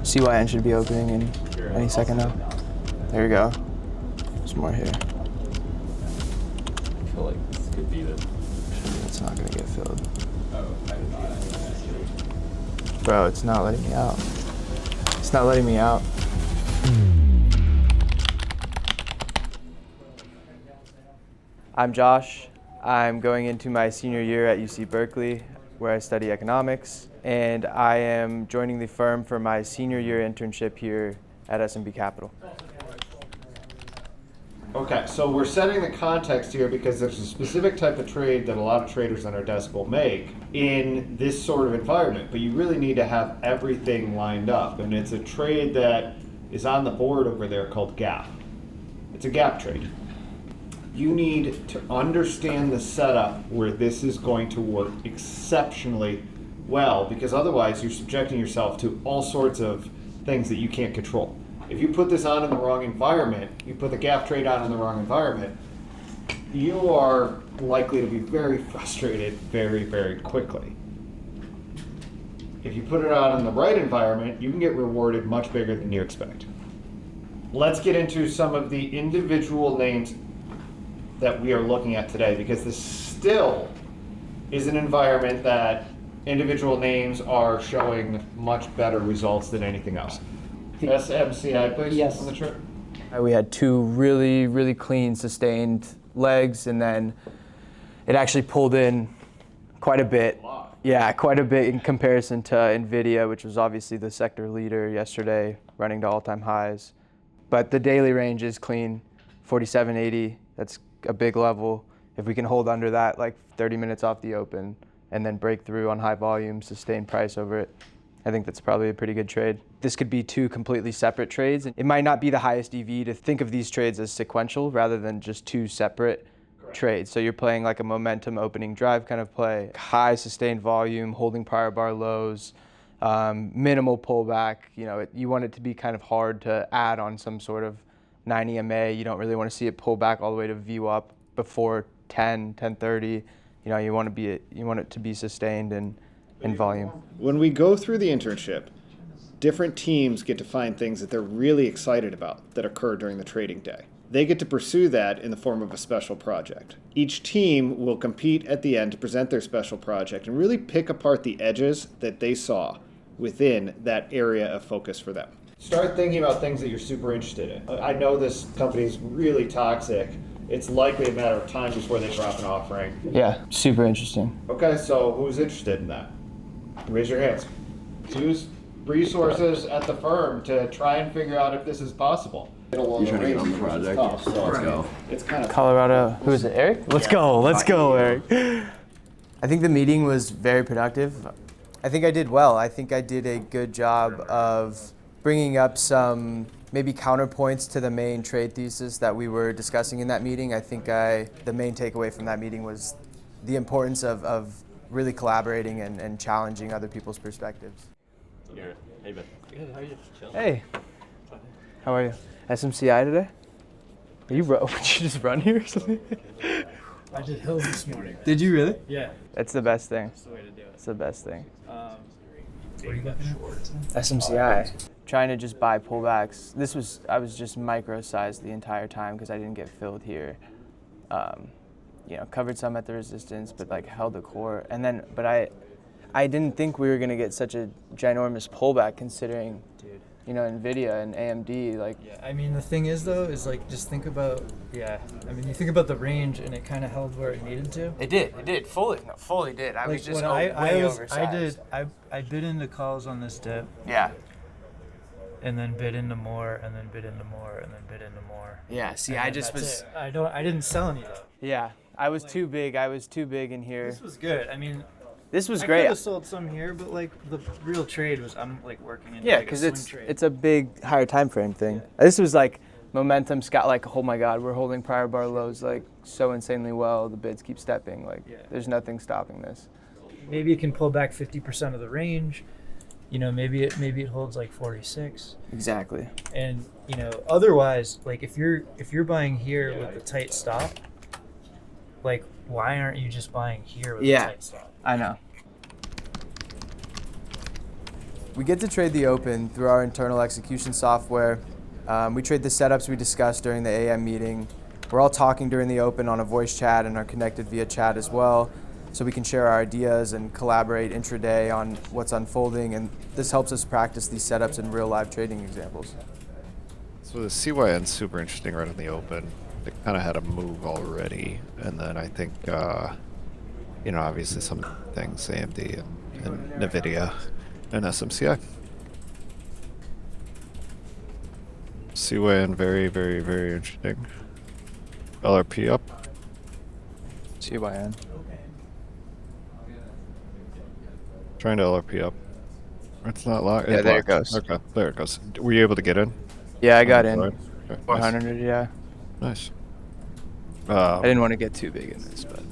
CYN should be opening in any second now. There we go. There's more here. I feel like this could be the... It's not gonna get filled. Bro, it's not letting me out. It's not letting me out. I'm Josh. I'm going into my senior year at UC Berkeley, where I study economics, and I am joining the firm for my senior year internship here at S&B Capital. Okay, so we're setting the context here because there's a specific type of trade that a lot of traders on our desk will make in this sort of environment, but you really need to have everything lined up. And it's a trade that is on the board over there called gap. It's a gap trade. You need to understand the setup where this is going to work exceptionally well, because otherwise you're subjecting yourself to all sorts of things that you can't control. If you put this on in the wrong environment, you put the gap trade on in the wrong environment, you are likely to be very frustrated very, very quickly. If you put it on in the right environment, you can get rewarded much bigger than you expect. Let's get into some of the individual names that we are looking at today, because this still is an environment that individual names are showing much better results than anything else. SMCI, please. Yes. On the chart. We had two really, really clean, sustained legs, and then it actually pulled in quite a bit. Yeah, quite a bit in comparison to NVIDIA, which was obviously the sector leader yesterday, running to all-time highs. But the daily range is clean, 47.80. That's a big level. If we can hold under that, like 30 minutes off the open, and then break through on high volume, sustain price over it, I think that's probably a pretty good trade. This could be two completely separate trades. It might not be the highest EV to think of these trades as sequential rather than just two separate trades. So you're playing like a momentum opening drive kind of play, high sustained volume, holding prior bar lows, minimal pullback. You know, you want it to be kind of hard to add on some sort of 9 EMA. You don't really want to see it pull back all the way to view up before 10:30. You know, you want it to be sustained and in volume. When we go through the internship, different teams get to find things that they're really excited about that occur during the trading day. They get to pursue that in the form of a special project. Each team will compete at the end to present their special project and really pick apart the edges that they saw within that area of focus for them. Start thinking about things that you're super interested in. I know this company is really toxic. It's likely a matter of time before they drop an offering. Yeah, super interesting. Okay, so who's interested in that? Raise your hands. Use resources at the firm to try and figure out if this is possible. You're trying to get on the project. Tough, so Let's go. It's kind of Colorado, who is it, Eric? Let's go, Eric. I think the meeting was very productive. I think I did well. I think I did a good job of bringing up some maybe counterpoints to the main trade thesis that we were discussing in that meeting. I think the main takeaway from that meeting was the importance of really collaborating and challenging other people's perspectives. Garrett, hey Ben. Good, how are you? Chill. Hey, how are you? SMCI today? Are you Did you just run here or something? I did hills this morning. Did you really? Yeah. That's the best thing. That's the way to do it. It's the best thing. What are you looking at? SMCI. Trying to just buy pullbacks. I was just micro-sized the entire time because I didn't get filled here. You know, covered some at the resistance, but like held the core. And then, but I didn't think we were gonna get such a ginormous pullback considering, you know, NVIDIA and AMD, like. Yeah, I mean, the thing is though, is like, just think about, I mean, you think about the range and it kind of held where it needed to. It did, fully did. I was just way oversized. I bid into calls on this dip. Yeah. And then bid into more, and then bid into more, and then bid into more. Yeah, see, And I then just that's was. it. I didn't sell any though. Yeah, I was too big. I was too big in here. This was good. I mean, This was I great. could have sold some here, but like the real trade was I'm like working in Yeah, like a because swing it's trade. it's a big higher time frame thing. This was like momentum. Scott, like, oh my God, we're holding prior bar lows like so insanely well. The bids keep stepping. Like, there's nothing stopping this. Maybe it can pull back 50% of the range. You know, maybe it holds like 46. Exactly. And you know, otherwise, like if you're buying here with the tight stop, like why aren't you just buying here with the tight stop? I know. We get to trade the open through our internal execution software. We trade the setups we discussed during the AM meeting. We're all talking during the open on a voice chat and are connected via chat as well, so we can share our ideas and collaborate intraday on what's unfolding, and this helps us practice these setups in real live trading examples. So the CYN's super interesting right in the open. They kind of had a move already, and then I think, obviously some things, AMD and NVIDIA and SMCI. CYN, very, very, very interesting. LRP up. CYN. Trying to LRP up. It's not locked. Yeah, there it goes. Okay, there it goes. Were you able to get in? Yeah, I got in. Okay, 400, yeah. Nice. I didn't want to get too big in this, but.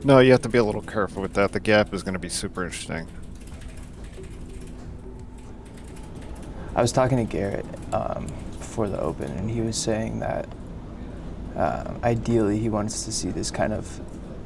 No, you have to be a little careful with that. The gap is going to be super interesting. I was talking to Garrett before the open, and he was saying that ideally he wants to see this kind of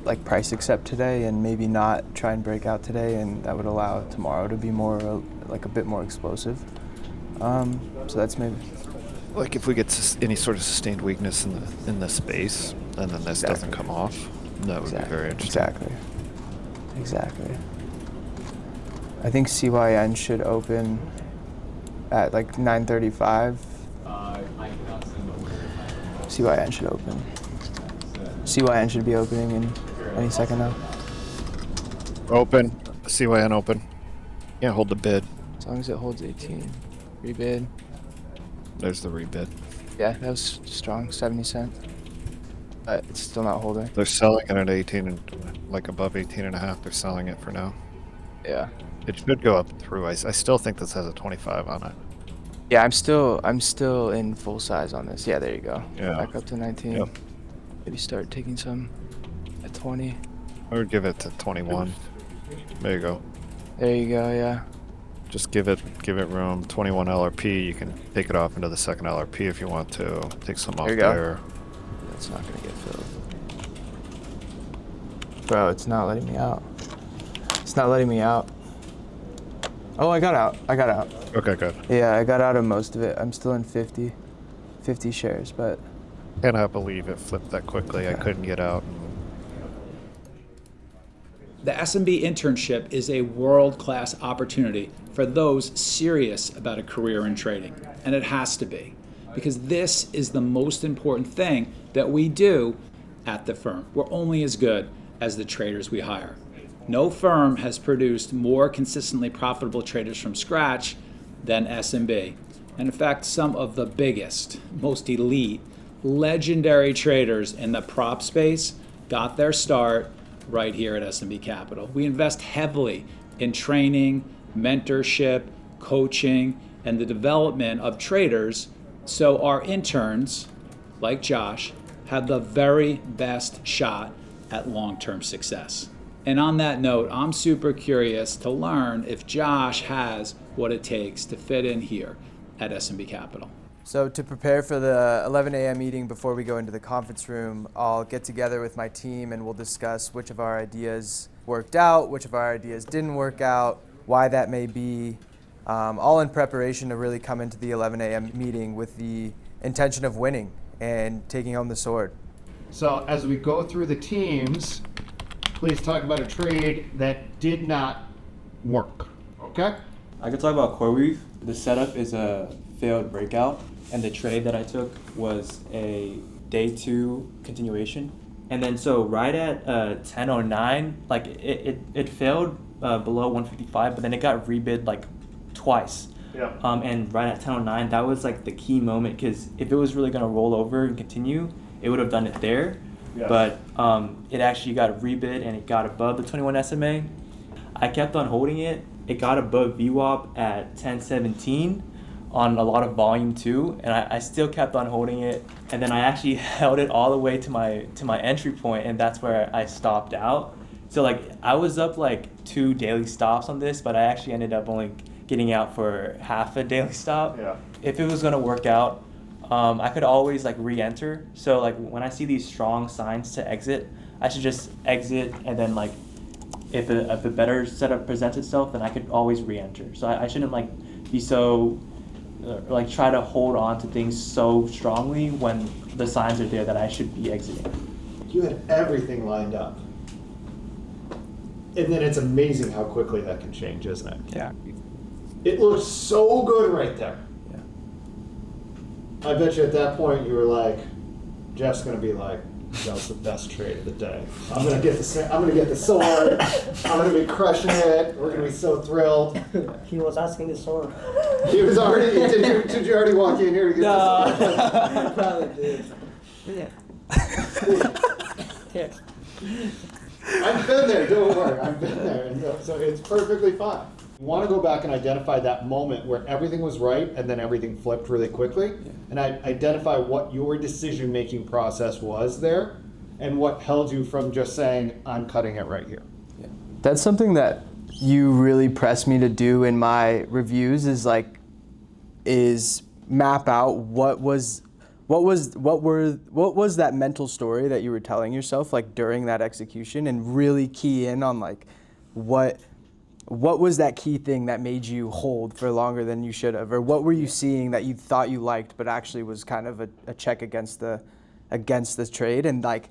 like price accept today and maybe not try and break out today, and that would allow tomorrow to be more like a bit more explosive. So that's maybe. Like if we get any sort of sustained weakness in the space, and then this doesn't come off, that would be very interesting. Exactly. I think CYN should open at like 9:35. CYN should open. CYN should be opening in any second now. Open. CYN open. Can't hold the bid. As long as it holds 18. Rebid. There's the rebid. Yeah, that was strong, 70 cents. But it's still not holding. They're selling it at 18 and like above 18 and a half. They're selling it for now. Yeah. It should go up through. I still think this has a 25 on it. Yeah, I'm still in full size on this. Yeah, there you go. Yeah. Back up to 19. Yep. Maybe start taking some at 20. I would give it to 21. There you go. There you go, yeah. Just give it room. 21 LRP. You can take it off into the second LRP if you want to. Take some off There you go. there. That's not gonna get filled. Bro, it's not letting me out. It's not letting me out. Oh, I got out. Okay, good. Yeah, I got out of most of it. I'm still in 50 shares, but. Cannot believe it flipped that quickly. I couldn't get out. The SMB internship is a world-class opportunity for those serious about a career in trading, and it has to be, because this is the most important thing that we do at the firm. We're only as good as the traders we hire. No firm has produced more consistently profitable traders from scratch than SMB. And in fact, some of the biggest, most elite, legendary traders in the prop space got their start right here at SMB Capital. We invest heavily in training, mentorship, coaching, and the development of traders so our interns, like Josh, have the very best shot at long-term success. And on that note, I'm super curious to learn if Josh has what it takes to fit in here at SMB Capital. So to prepare for the 11 a.m. meeting before we go into the conference room, I'll get together with my team and we'll discuss which of our ideas worked out, which of our ideas didn't work out, why that may be, all in preparation to really come into the 11 a.m. meeting with the intention of winning and taking home the sword. So as we go through the teams, please talk about a trade that did not work, okay? I could talk about CoreWeave. The setup is a failed breakout, and the trade that I took was a day 2 continuation. And then so right at 10:09, like it failed below 155, but then it got rebid like twice. Yeah. And right at 10:09, that was like the key moment, because if it was really gonna roll over and continue, it would have done it there. Yeah. But it actually got rebid and it got above the 21 SMA. I kept on holding it. It got above VWAP at 10:17 on a lot of volume too, and I still kept on holding it. And then I actually held it all the way to my entry point, and that's where I stopped out. So like I was up like 2 daily stops on this, but I actually ended up only getting out for half a daily stop. Yeah. If it was gonna work out, I could always like re-enter. So like when I see these strong signs to exit, I should just exit, and then like if a better setup presents itself, then I could always re-enter. So I shouldn't like be so like try to hold on to things so strongly when the signs are there that I should be exiting. You had everything lined up. And then it's amazing how quickly that can change, isn't it? Yeah. It looks so good right there. Yeah. I bet you at that point you were like, Jeff's gonna be like, that was the best trade of the day. I'm gonna get the sword. I'm gonna be crushing it. We're gonna be so thrilled. He was asking the sword. He was already. Did you already walk in here to get the sword? Probably did. Yeah. Yeah. I've been there. Don't worry. I've been there, and so it's perfectly fine. You want to go back and identify that moment where everything was right and then everything flipped really quickly, and identify what your decision-making process was there, and what held you from just saying, "I'm cutting it right here." Yeah. That's something that you really press me to do in my reviews is map out what was that mental story that you were telling yourself like during that execution, and really key in on like what was that key thing that made you hold for longer than you should have, or what were you seeing that you thought you liked but actually was kind of a check against the trade, and like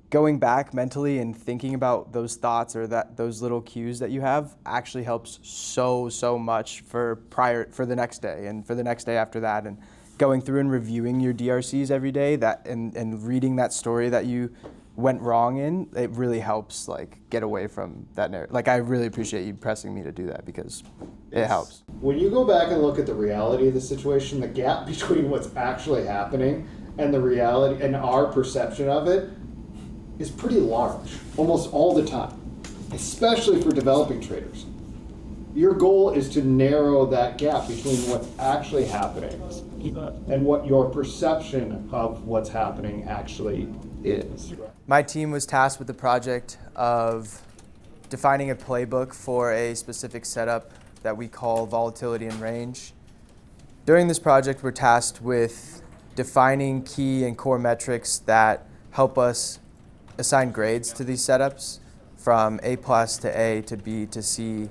going back mentally and thinking about those thoughts or those little cues that you have actually helps so much for the next day and for the next day after that, and going through and reviewing your DRCs every day and reading that story that you went wrong in, it really helps like get away from that narrative. Like I really appreciate you pressing me to do that because it helps. When you go back and look at the reality of the situation, the gap between what's actually happening and the reality and our perception of it is pretty large, almost all the time, especially for developing traders. Your goal is to narrow that gap between what's actually happening and what your perception of what's happening actually is. My team was tasked with the project of defining a playbook for a specific setup that we call volatility and range. During this project, we're tasked with defining key and core metrics that help us assign grades to these setups from A+ to A to B to C.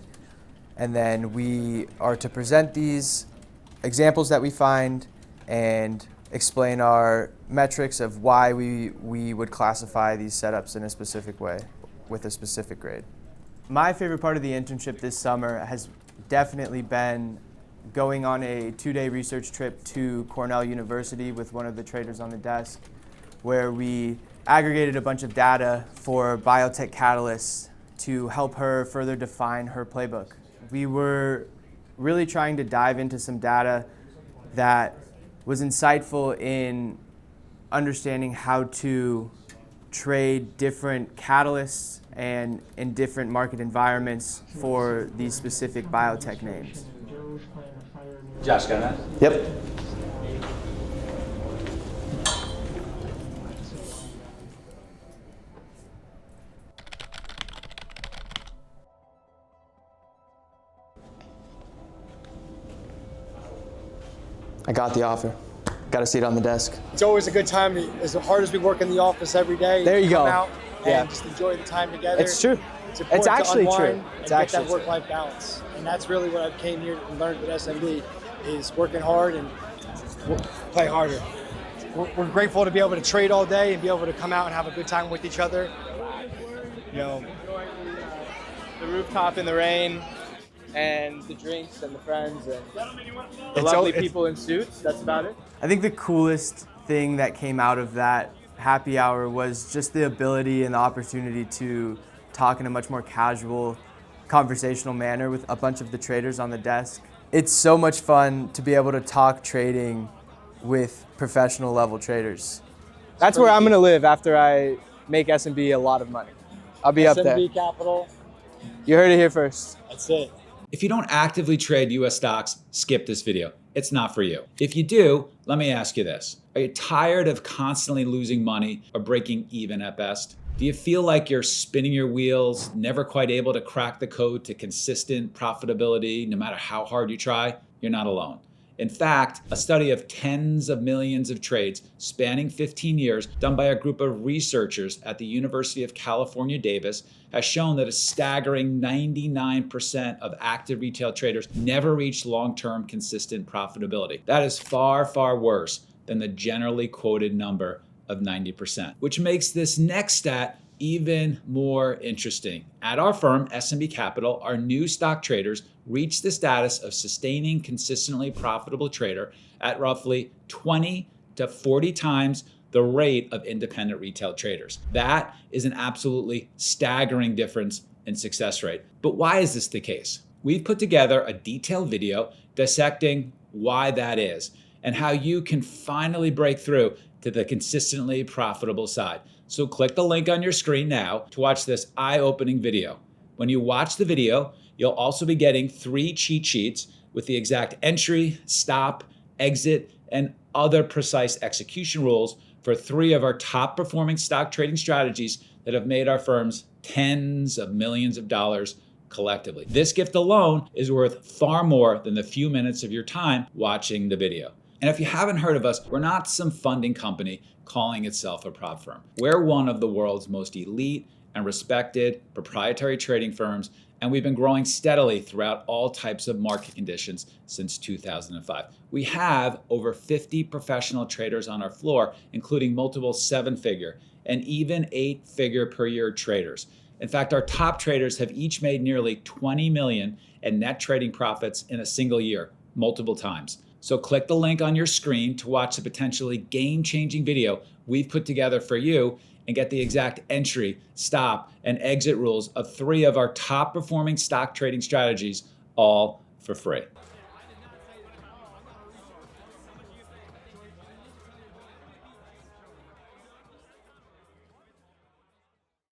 And then we are to present these examples that we find and explain our metrics of why we would classify these setups in a specific way with a specific grade. My favorite part of the internship this summer has definitely been going on a 2-day research trip to Cornell University with one of the traders on the desk, where we aggregated a bunch of data for biotech catalysts to help her further define her playbook. We were really trying to dive into some data that was insightful in understanding how to trade different catalysts and in different market environments for these specific biotech names. Josh, got that? Yep. I got the offer. Got a seat on the desk. It's always a good time, as hard as we work in the office every day. There you come go. out Yeah. and just enjoy the time together. It's true. It's important It's actually to unwind true. and It's get actually that true. work-life balance. And that's really what I came here and learned at SMB, is working hard and play harder. We're grateful to be able to trade all day and be able to come out and have a good time with each other. You know, The rooftop in the rain, and the drinks and the friends and the lovely people in suits. That's about it. I think the coolest thing that came out of that happy hour was just the ability and the opportunity to talk in a much more casual, conversational manner with a bunch of the traders on the desk. It's so much fun to be able to talk trading with professional level traders. That's where I'm gonna live after I make S&B a lot of money. I'll be up there. SMB Capital. You heard it here first. That's it. If you don't actively trade US stocks, skip this video. It's not for you. If you do, let me ask you this. Are you tired of constantly losing money or breaking even at best? Do you feel like you're spinning your wheels, never quite able to crack the code to consistent profitability no matter how hard you try? You're not alone. In fact, a study of tens of millions of trades spanning 15 years done by a group of researchers at the University of California, Davis, has shown that a staggering 99% of active retail traders never reach long-term consistent profitability. That is far, far worse than the generally quoted number of 90%, which makes this next stat even more interesting. At our firm, S&B Capital, our new stock traders reach the status of sustaining consistently profitable trader at roughly 20 to 40 times the rate of independent retail traders. That is an absolutely staggering difference in success rate. But why is this the case? We've put together a detailed video dissecting why that is and how you can finally break through to the consistently profitable side. So click the link on your screen now to watch this eye-opening video. When you watch the video, you'll also be getting 3 cheat sheets with the exact entry, stop, exit, and other precise execution rules for 3 of our top performing stock trading strategies that have made our firms tens of millions of dollars collectively. This gift alone is worth far more than the few minutes of your time watching the video. And if you haven't heard of us, we're not some funding company calling itself a prop firm. We're one of the world's most elite and respected proprietary trading firms, and we've been growing steadily throughout all types of market conditions since 2005. We have over 50 professional traders on our floor, including multiple 7-figure and even 8-figure per year traders. In fact, our top traders have each made nearly 20 million in net trading profits in a single year, multiple times. So click the link on your screen to watch the potentially game-changing video we've put together for you and get the exact entry, stop, and exit rules of 3 of our top-performing stock trading strategies, all for free.